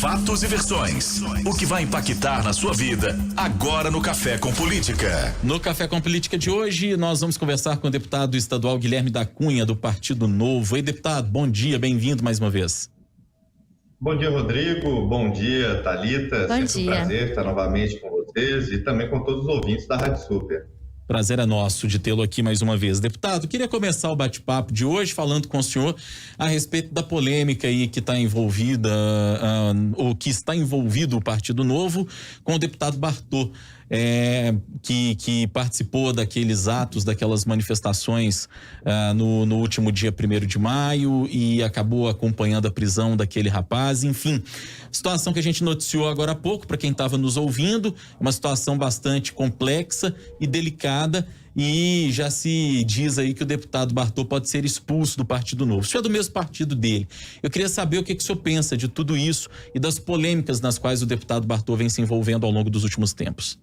fatos e versões. O que vai impactar na sua vida agora no Café com Política. No Café com Política de hoje, nós vamos conversar com o deputado estadual Guilherme da Cunha, do Partido Novo. Ei, deputado, bom dia, bem-vindo mais uma vez. Bom dia, Rodrigo. Bom dia, Thalita. Bom Sempre dia. um prazer estar novamente com vocês e também com todos os ouvintes da Rádio Super. Prazer é nosso de tê-lo aqui mais uma vez. Deputado, queria começar o bate-papo de hoje falando com o senhor a respeito da polêmica aí que está envolvida, ou que está envolvido o Partido Novo com o deputado Bartô, que participou daqueles atos, daquelas manifestações no último dia 1º de maio e acabou acompanhando a prisão daquele rapaz. Enfim, situação que a gente noticiou agora há pouco, para quem estava nos ouvindo, uma situação bastante complexa e delicada, e já se diz aí que o deputado Bartô pode ser expulso do Partido Novo. O senhor é do mesmo partido dele. Eu queria saber o que o senhor pensa de tudo isso e das polêmicas nas quais o deputado Bartô vem se envolvendo ao longo dos últimos tempos.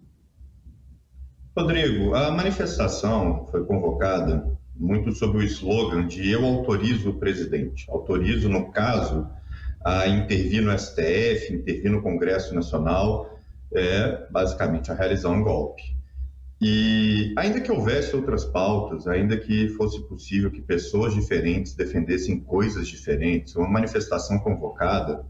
Rodrigo, a manifestação foi convocada muito sob o slogan de eu autorizo o presidente. Autorizo, no caso, a intervir no STF, intervir no Congresso Nacional, basicamente a realizar um golpe. E ainda que houvesse outras pautas, ainda que fosse possível que pessoas diferentes defendessem coisas diferentes, uma manifestação convocada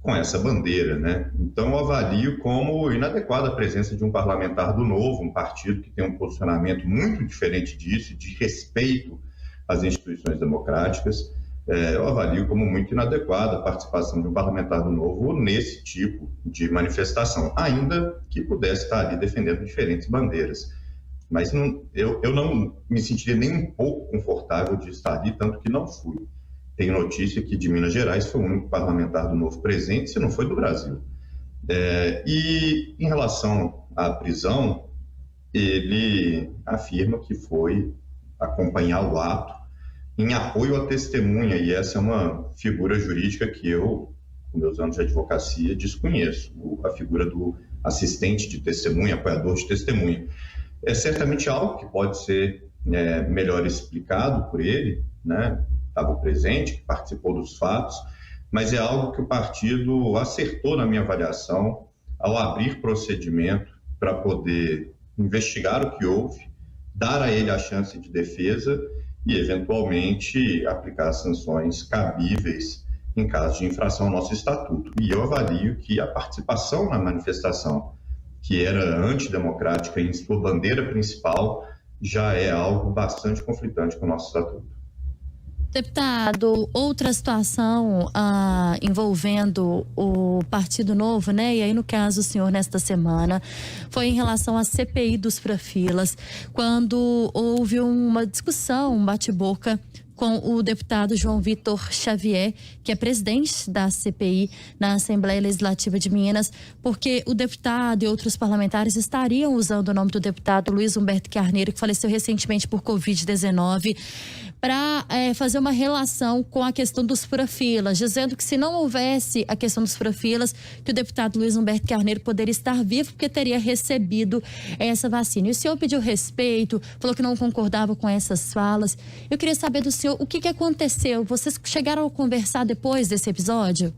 com essa bandeira, né? Então eu avalio como inadequada a presença de um parlamentar do Novo, um partido que tem um posicionamento muito diferente disso, de respeito às instituições democráticas. Eu avalio como muito inadequada a participação de um parlamentar do Novo nesse tipo de manifestação, ainda que pudesse estar ali defendendo diferentes bandeiras. Mas eu não me sentiria nem um pouco confortável de estar ali, tanto que não fui. Tenho notícia que de Minas Gerais foi o único parlamentar do Novo presente, se não foi do Brasil. E em relação à prisão, ele afirma que foi acompanhar o ato em apoio à testemunha, e essa é uma figura jurídica que eu, com meus anos de advocacia, desconheço, a figura do assistente de testemunha, apoiador de testemunha. É certamente algo que pode ser melhor explicado por ele, né? Estava presente, que participou dos fatos, mas é algo que o partido acertou na minha avaliação ao abrir procedimento para poder investigar o que houve, dar a ele a chance de defesa e, eventualmente, aplicar sanções cabíveis em caso de infração ao nosso estatuto. E eu avalio que a participação na manifestação, que era antidemocrática em sua bandeira principal, já é algo bastante conflitante com o nosso estatuto. Deputado, outra situação envolvendo o Partido Novo, né? E aí, no caso, o senhor, nesta semana, foi em relação à CPI dos Frafilas, quando houve uma discussão, um bate-boca com o deputado João Vitor Xavier, que é presidente da CPI na Assembleia Legislativa de Minas, porque o deputado e outros parlamentares estariam usando o nome do deputado Luiz Humberto Carneiro, que faleceu recentemente por Covid-19, para fazer uma relação com a questão dos fura-filas, dizendo que se não houvesse a questão dos fura-filas, que o deputado Luiz Humberto Carneiro poderia estar vivo porque teria recebido essa vacina. E o senhor pediu respeito, falou que não concordava com essas falas. Eu queria saber do senhor o que aconteceu. Vocês chegaram a conversar depois desse episódio?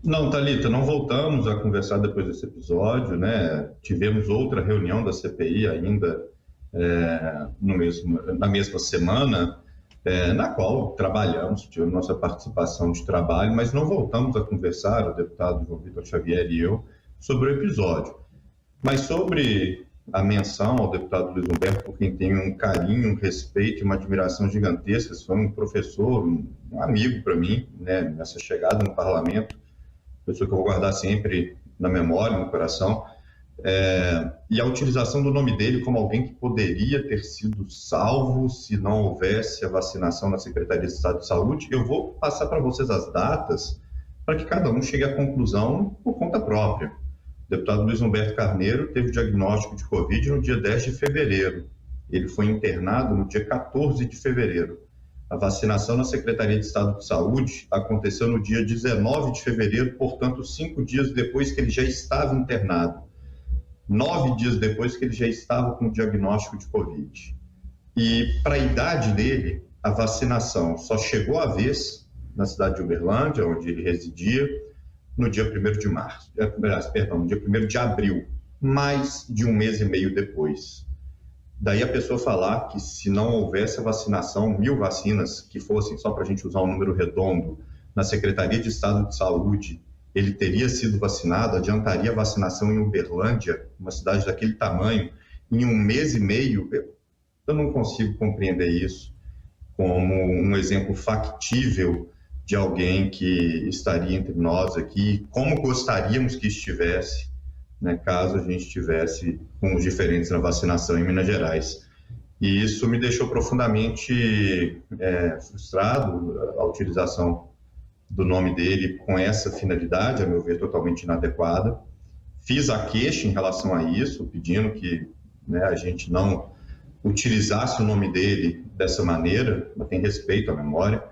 Não, Thalita, não voltamos a conversar depois desse episódio, né? Tivemos outra reunião da CPI ainda na mesma semana, na qual trabalhamos, tivemos nossa participação de trabalho, mas não voltamos a conversar, o deputado João Vitor Xavier e eu, sobre o episódio. Mas sobre a menção ao deputado Luiz Humberto, por quem tenho um carinho, um respeito e uma admiração gigantescas, foi um professor, um amigo para mim, né, nessa chegada no parlamento, pessoa que eu vou guardar sempre na memória, no coração. E a utilização do nome dele como alguém que poderia ter sido salvo se não houvesse a vacinação na Secretaria de Estado de Saúde. Eu vou passar para vocês as datas para que cada um chegue à conclusão por conta própria. O deputado Luiz Humberto Carneiro teve diagnóstico de Covid no dia 10 de fevereiro. Ele foi internado no dia 14 de fevereiro. A vacinação na Secretaria de Estado de Saúde aconteceu no dia 19 de fevereiro, portanto, 5 dias depois que ele já estava internado. 9 dias depois que ele já estava com o diagnóstico de Covid. E para a idade dele, a vacinação só chegou à vez na cidade de Uberlândia, onde ele residia, no dia 1º de março, no dia 1º de abril, mais de um mês e meio depois. Daí a pessoa falar que se não houvesse a vacinação, 1.000 vacinas que fossem, só para a gente usar um número redondo, na Secretaria de Estado de Saúde, ele teria sido vacinado, adiantaria a vacinação em Uberlândia, uma cidade daquele tamanho, em um mês e meio. Eu não consigo compreender isso como um exemplo factível de alguém que estaria entre nós aqui, como gostaríamos que estivesse, né, caso a gente estivesse com os diferentes na vacinação em Minas Gerais. E isso me deixou profundamente frustrado, a utilização do nome dele com essa finalidade, a meu ver, totalmente inadequada. Fiz a queixa em relação a isso, pedindo que, né, a gente não utilizasse o nome dele dessa maneira, mas tem respeito à memória,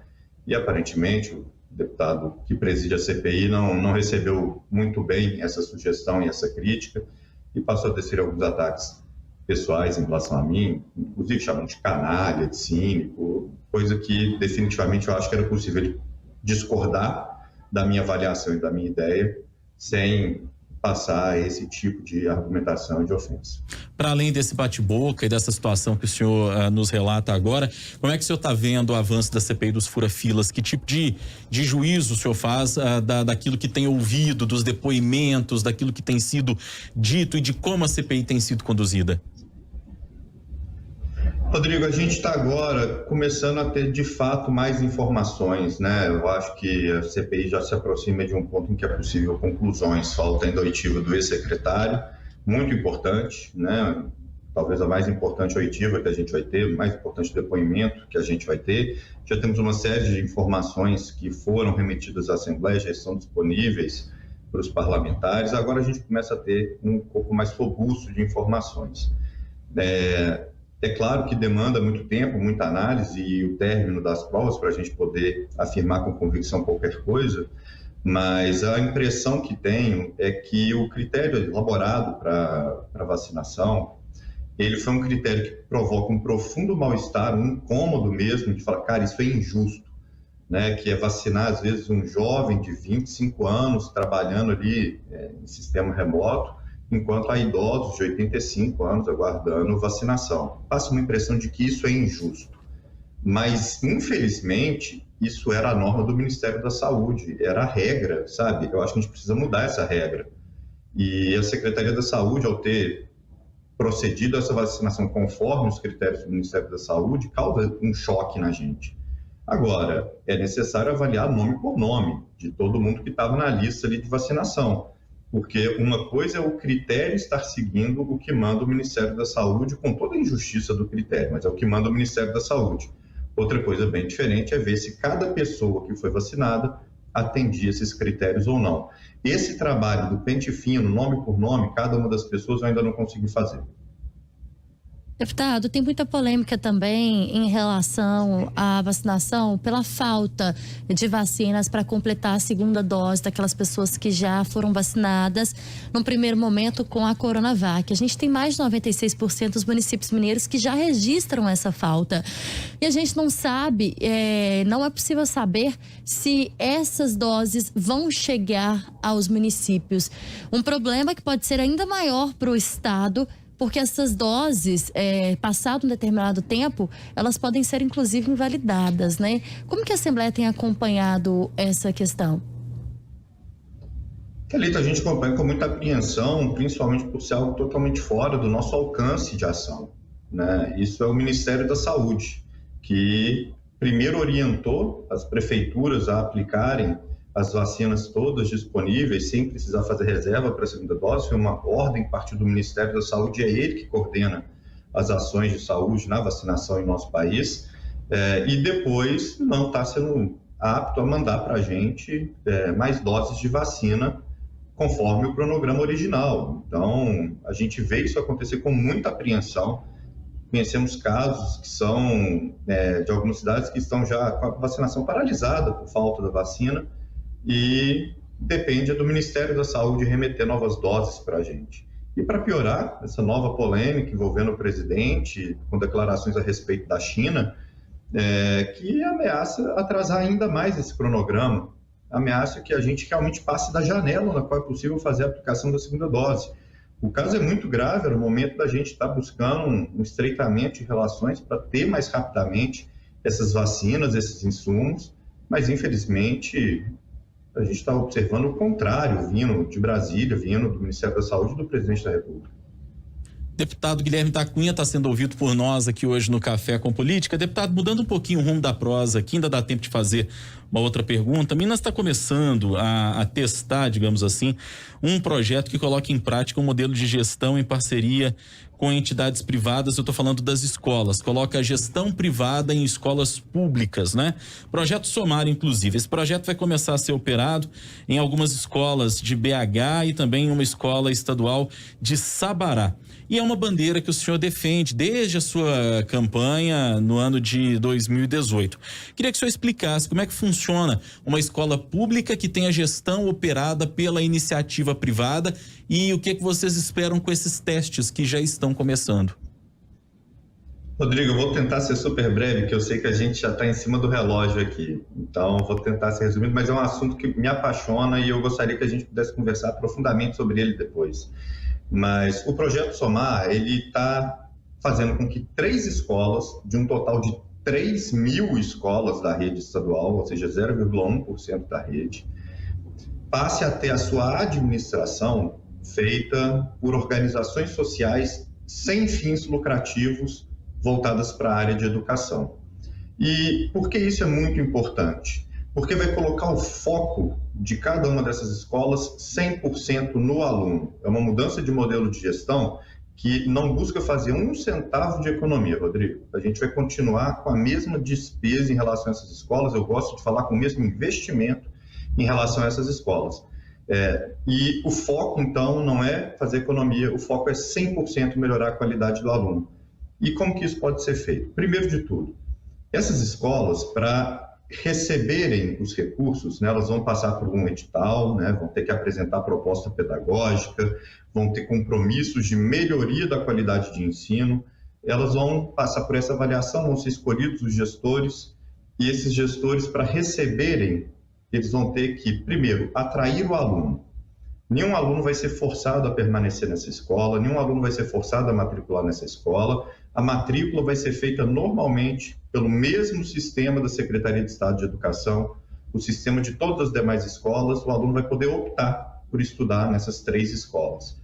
e aparentemente o deputado que preside a CPI não recebeu muito bem essa sugestão e essa crítica, e passou a tecer alguns ataques pessoais em relação a mim, inclusive chamando de canalha, de cínico, coisa que definitivamente eu acho que era possível ele discordar da minha avaliação e da minha ideia, sem passar esse tipo de argumentação e de ofensa. Para além desse bate-boca e dessa situação que o senhor nos relata agora, como é que o senhor está vendo o avanço da CPI dos fura-filas? Que tipo de juízo o senhor faz daquilo que tem ouvido, dos depoimentos, daquilo que tem sido dito e de como a CPI tem sido conduzida? Rodrigo, a gente está agora começando a ter de fato mais informações, né? Eu acho que a CPI já se aproxima de um ponto em que é possível conclusões. Falta ainda a oitiva do ex-secretário, muito importante, né? Talvez a mais importante oitiva que a gente vai ter, o mais importante depoimento que a gente vai ter. Já temos uma série de informações que foram remetidas à Assembleia, já estão disponíveis para os parlamentares. Agora a gente começa a ter um pouco mais robusto de informações. É claro que demanda muito tempo, muita análise e o término das provas para a gente poder afirmar com convicção qualquer coisa, mas a impressão que tenho é que o critério elaborado para vacinação, ele foi um critério que provoca um profundo mal-estar, um incômodo mesmo, de falar, cara, isso é injusto, né? Que é vacinar, às vezes, um jovem de 25 anos trabalhando ali em sistema remoto, enquanto há idosos de 85 anos aguardando vacinação. Passa uma impressão de que isso é injusto. Mas, infelizmente, isso era a norma do Ministério da Saúde, era a regra, sabe? Eu acho que a gente precisa mudar essa regra. E a Secretaria da Saúde, ao ter procedido a essa vacinação conforme os critérios do Ministério da Saúde, causa um choque na gente. Agora, é necessário avaliar nome por nome de todo mundo que estava na lista ali de vacinação. Porque uma coisa é o critério estar seguindo o que manda o Ministério da Saúde, com toda a injustiça do critério, mas é o que manda o Ministério da Saúde. Outra coisa bem diferente é ver se cada pessoa que foi vacinada atendia esses critérios ou não. Esse trabalho do pente fino, nome por nome, cada uma das pessoas, eu ainda não consegui fazer. Deputado, tem muita polêmica também em relação à vacinação pela falta de vacinas para completar a segunda dose daquelas pessoas que já foram vacinadas num primeiro momento com a Coronavac. A gente tem mais de 96% dos municípios mineiros que já registram essa falta. E a gente não sabe, não é possível saber se essas doses vão chegar aos municípios. Um problema que pode ser ainda maior para o estado, porque essas doses, passado um determinado tempo, elas podem ser inclusive invalidadas, né? Como que a Assembleia tem acompanhado essa questão? Thalita, a gente acompanha com muita apreensão, principalmente por ser algo totalmente fora do nosso alcance de ação, né? Isso é o Ministério da Saúde, que primeiro orientou as prefeituras a aplicarem as vacinas todas disponíveis, sem precisar fazer reserva para a segunda dose. Foi uma ordem a partir do Ministério da Saúde, é ele que coordena as ações de saúde na vacinação em nosso país, e depois não está sendo apto a mandar para a gente mais doses de vacina conforme o cronograma original. Então, a gente vê isso acontecer com muita apreensão. Conhecemos casos que são de algumas cidades que estão já com a vacinação paralisada por falta da vacina, e depende do Ministério da Saúde remeter novas doses para a gente. E para piorar, essa nova polêmica envolvendo o presidente, com declarações a respeito da China, que ameaça atrasar ainda mais esse cronograma. ameaça que a gente realmente passe da janela na qual é possível fazer a aplicação da segunda dose. O caso é muito grave, era o momento da gente estar buscando um estreitamento de relações para ter mais rapidamente essas vacinas, esses insumos, mas infelizmente a gente está observando o contrário, vindo de Brasília, vindo do Ministério da Saúde e do Presidente da República. Deputado Guilherme da Cunha está sendo ouvido por nós aqui hoje no Café com Política. Deputado, mudando um pouquinho o rumo da prosa aqui, ainda dá tempo de fazer uma outra pergunta. Minas está começando a testar, digamos assim, um projeto que coloca em prática um modelo de gestão em parceria com entidades privadas. Eu estou falando das escolas, coloca a gestão privada em escolas públicas, né? Projeto Somar, inclusive. Esse projeto vai começar a ser operado em algumas escolas de BH e também em uma escola estadual de Sabará. E é uma bandeira que o senhor defende desde a sua campanha no ano de 2018. Queria que o senhor explicasse como é que funciona uma escola pública que tem a gestão operada pela iniciativa privada e o que vocês esperam com esses testes que já estão começando. Rodrigo, eu vou tentar ser super breve, que eu sei que a gente já está em cima do relógio aqui. Então, vou tentar ser resumido, mas é um assunto que me apaixona e eu gostaria que a gente pudesse conversar profundamente sobre ele depois. Mas o projeto Somar, ele está fazendo com que 3 escolas, de um total de 3.000 escolas da rede estadual, ou seja, 0,1% da rede, passe a ter a sua administração feita por organizações sociais sem fins lucrativos voltadas para a área de educação. E por que isso é muito importante? Porque vai colocar o foco de cada uma dessas escolas 100% no aluno. É uma mudança de modelo de gestão que não busca fazer 1 centavo de economia, Rodrigo. A gente vai continuar com a mesma despesa em relação a essas escolas, eu gosto de falar com o mesmo investimento em relação a essas escolas. E o foco, então, não é fazer economia, o foco é 100% melhorar a qualidade do aluno. E como que isso pode ser feito? Primeiro de tudo, essas escolas, para receberem os recursos, né, elas vão passar por um edital, né, vão ter que apresentar proposta pedagógica, vão ter compromissos de melhoria da qualidade de ensino, elas vão passar por essa avaliação, vão ser escolhidos os gestores, e esses gestores, para receberem, eles vão ter que, primeiro, atrair o aluno. Nenhum aluno vai ser forçado a permanecer nessa escola, nenhum aluno vai ser forçado a matricular nessa escola. A matrícula vai ser feita normalmente pelo mesmo sistema da Secretaria de Estado de Educação, o sistema de todas as demais escolas. O aluno vai poder optar por estudar nessas 3 escolas.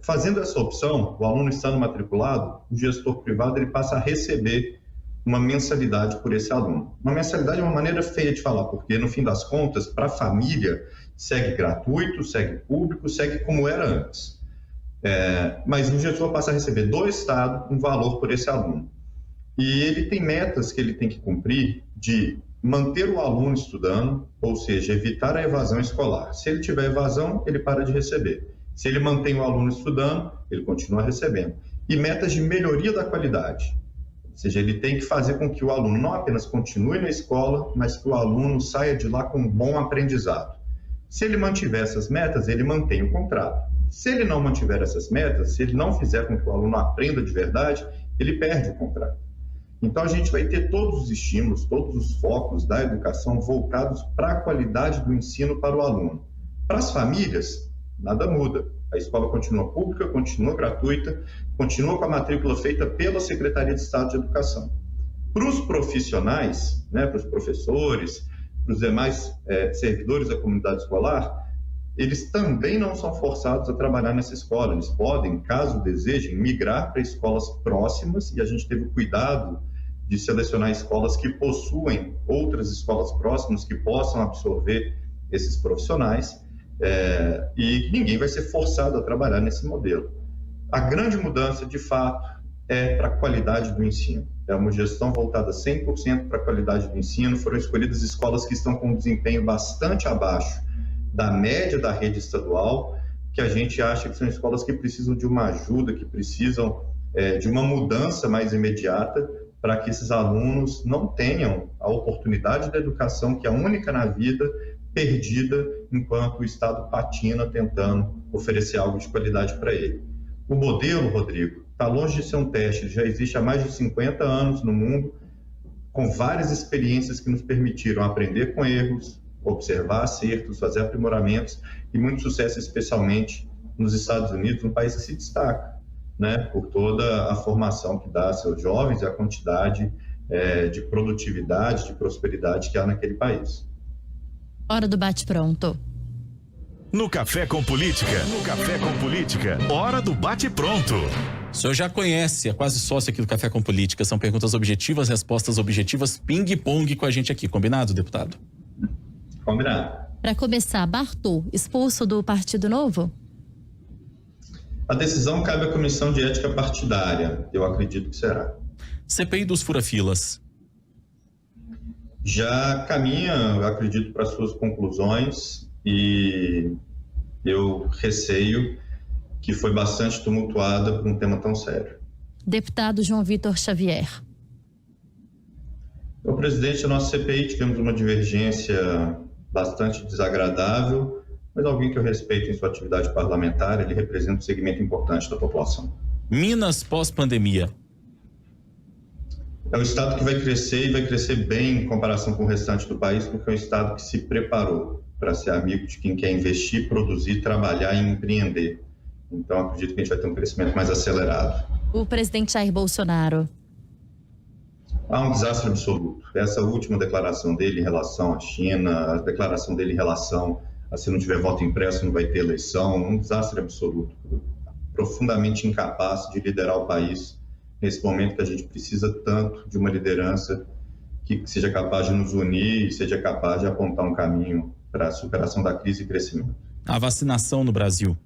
Fazendo essa opção, o aluno estando matriculado, o gestor privado ele passa a receber uma mensalidade por esse aluno. Uma mensalidade é uma maneira feia de falar, porque no fim das contas, para a família, segue gratuito, segue público, segue como era antes. Mas o gestor passa a receber do Estado um valor por esse aluno. E ele tem metas que ele tem que cumprir de manter o aluno estudando, ou seja, evitar a evasão escolar. Se ele tiver evasão, ele para de receber. Se ele mantém o aluno estudando, ele continua recebendo. E metas de melhoria da qualidade. Ou seja, ele tem que fazer com que o aluno não apenas continue na escola, mas que o aluno saia de lá com um bom aprendizado. Se ele mantiver essas metas, ele mantém o contrato. Se ele não mantiver essas metas, se ele não fizer com que o aluno aprenda de verdade, ele perde o contrato. Então, a gente vai ter todos os estímulos, todos os focos da educação voltados para a qualidade do ensino para o aluno. Para as famílias, nada muda. A escola continua pública, continua gratuita, continua com a matrícula feita pela Secretaria de Estado de Educação. Para os profissionais, né, para os professores, para os demais servidores da comunidade escolar, eles também não são forçados a trabalhar nessa escola. Eles podem, caso desejem, migrar para escolas próximas, e a gente teve o cuidado de selecionar escolas que possuem outras escolas próximas que possam absorver esses profissionais, e ninguém vai ser forçado a trabalhar nesse modelo. A grande mudança, de fato, é para a qualidade do ensino. É uma gestão voltada 100% para a qualidade do ensino. Foram escolhidas escolas que estão com um desempenho bastante abaixo da média da rede estadual, que a gente acha que são escolas que precisam de uma ajuda, que precisam de uma mudança mais imediata, para que esses alunos não tenham a oportunidade da educação, que é a única na vida, perdida enquanto o Estado patina tentando oferecer algo de qualidade para ele. O modelo, Rodrigo, está longe de ser um teste, ele já existe há mais de 50 anos no mundo, com várias experiências que nos permitiram aprender com erros, observar acertos, fazer aprimoramentos e muito sucesso, especialmente nos Estados Unidos, um país que se destaca, né, por toda a formação que dá a seus jovens e a quantidade de produtividade, de prosperidade que há naquele país. Hora do bate-pronto. No Café com Política, hora do bate-pronto. O senhor já conhece, é quase sócio aqui do Café com Política. São perguntas objetivas, respostas objetivas, ping-pong com a gente aqui. Combinado, deputado? Combinado. Para começar, Bartô, expulso do Partido Novo? A decisão cabe à Comissão de Ética Partidária. Eu acredito que será. CPI dos fura-filas. Já caminha, eu acredito, para suas conclusões e eu receio que foi bastante tumultuada por um tema tão sério. Deputado João Vitor Xavier. O presidente da nossa CPI, tivemos uma divergência bastante desagradável, mas alguém que eu respeito em sua atividade parlamentar, ele representa um segmento importante da população. Minas pós-pandemia. É um estado que vai crescer e vai crescer bem em comparação com o restante do país, porque é um estado que se preparou para ser amigo de quem quer investir, produzir, trabalhar e empreender. Então, acredito que a gente vai ter um crescimento mais acelerado. O presidente Jair Bolsonaro. Há um desastre absoluto. Essa última declaração dele em relação à China, a declaração dele em relação a se não tiver voto impresso não vai ter eleição, um desastre absoluto. Profundamente incapaz de liderar o país nesse momento que a gente precisa tanto de uma liderança que seja capaz de nos unir e seja capaz de apontar um caminho para a superação da crise e crescimento. A vacinação no Brasil.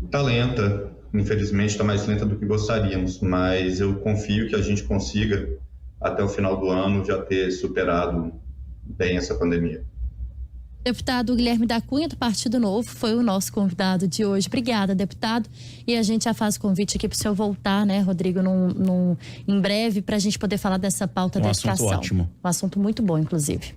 Está lenta, infelizmente está mais lenta do que gostaríamos, mas eu confio que a gente consiga, até o final do ano, já ter superado bem essa pandemia. Deputado Guilherme da Cunha, do Partido Novo, foi o nosso convidado de hoje. Obrigada, deputado. E a gente já faz o convite aqui para o senhor voltar, né, Rodrigo, em breve, para a gente poder falar dessa pauta da educação. Assunto ótimo. Um assunto muito bom, inclusive.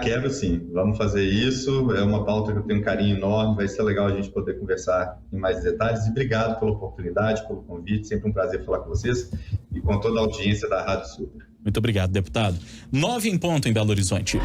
Quero sim. Vamos fazer isso. É uma pauta que eu tenho um carinho enorme. Vai ser legal a gente poder conversar em mais detalhes. E obrigado pela oportunidade, pelo convite. Sempre um prazer falar com vocês e com toda a audiência da Rádio Sul. Muito obrigado, deputado. 9 em ponto em Belo Horizonte.